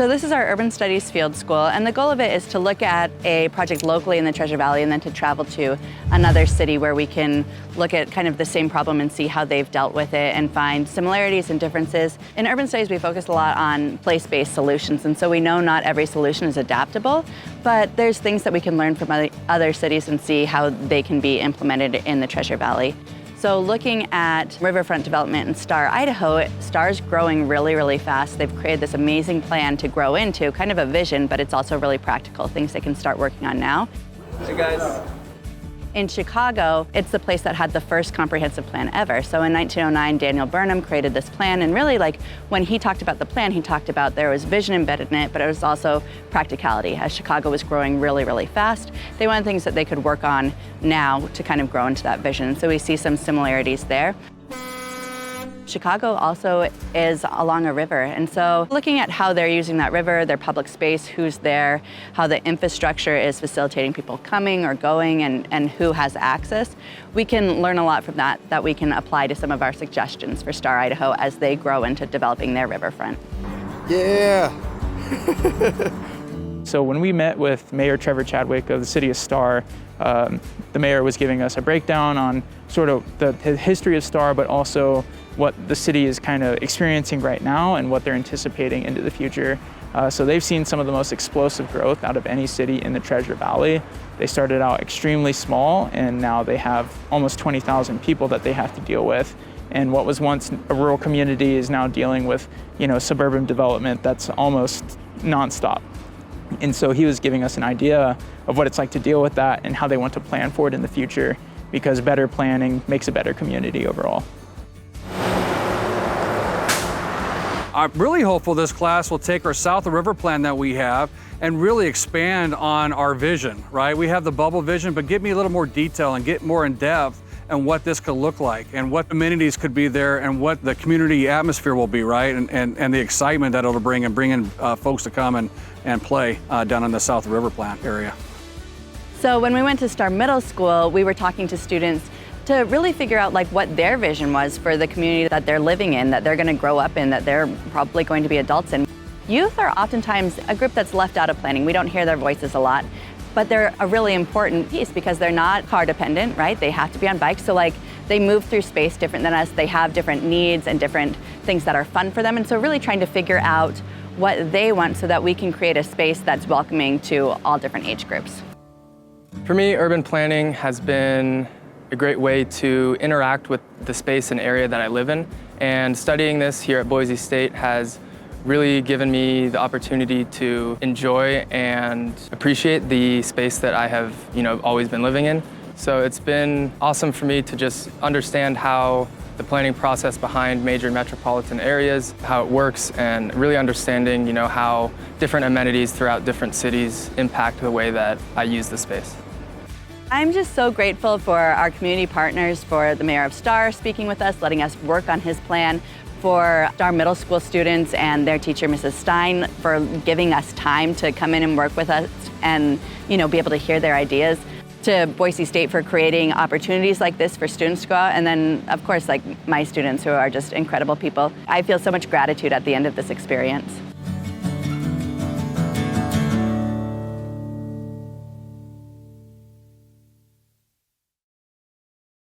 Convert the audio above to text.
So this is our Urban Studies Field School, and the goal of it is to look at a project locally in the Treasure Valley and then to travel to another city where we can look at kind of the same problem and see how they've dealt with it and find similarities and differences. In Urban Studies, we focus a lot on place-based solutions, and so we know not every solution is adaptable, but there's things that we can learn from other cities and see how they can be implemented in the Treasure Valley. So looking at riverfront development in Star, Idaho, Star's growing really, really fast. They've created this amazing plan to grow into, kind of a vision, but it's also really practical, things they can start working on now. Hey guys. In Chicago, it's the place that had the first comprehensive plan ever. So in 1909, Daniel Burnham created this plan, and really, like, when he talked about the plan, he talked about there was vision embedded in it, but it was also practicality. As Chicago was growing really, really fast, they wanted things that they could work on now to kind of grow into that vision. So we see some similarities there. Chicago also is along a river, and so looking at how they're using that river, their public space, who's there, how the infrastructure is facilitating people coming or going, and who has access, we can learn a lot from that we can apply to some of our suggestions for Star, Idaho as they grow into developing their riverfront. Yeah! So when we met with Mayor Trevor Chadwick of the city of Star, the mayor was giving us a breakdown on sort of the history of Star, but also what the city is kind of experiencing right now and what they're anticipating into the future. So they've seen some of the most explosive growth out of any city in the Treasure Valley. They started out extremely small, and now they have almost 20,000 people that they have to deal with. And what was once a rural community is now dealing with, suburban development that's almost nonstop. And so he was giving us an idea of what it's like to deal with that and how they want to plan for it in the future, because better planning makes a better community overall. I'm really hopeful this class will take our South of River plan that we have and really expand on our vision, right? We have the bubble vision, but give me a little more detail and get more in depth on what this could look like and what amenities could be there and what the community atmosphere will be, right? And the excitement that it'll bring and bring in folks to come and play down in the South River Plan area. So when we went to Star Middle School, we were talking to students to really figure out what their vision was for the community that they're living in, that they're going to grow up in, that they're probably going to be adults in. Youth are oftentimes a group that's left out of planning. We don't hear their voices a lot, but they're a really important piece because they're not car dependent, right? They have to be on bikes, so they move through space different than us. They have different needs and different things that are fun for them, and so really trying to figure out what they want so that we can create a space that's welcoming to all different age groups. For me, urban planning has been a great way to interact with the space and area that I live in. And studying this here at Boise State has really given me the opportunity to enjoy and appreciate the space that I have, always been living in. So it's been awesome for me to just understand how the planning process behind major metropolitan areas, how it works, and really understanding, how different amenities throughout different cities impact the way that I use the space. I'm just so grateful for our community partners, for the mayor of Star speaking with us, letting us work on his plan, for Star Middle School students and their teacher, Mrs. Stein, for giving us time to come in and work with us and be able to hear their ideas, to Boise State for creating opportunities like this for students to go out, and then, of course, my students who are just incredible people. I feel so much gratitude at the end of this experience.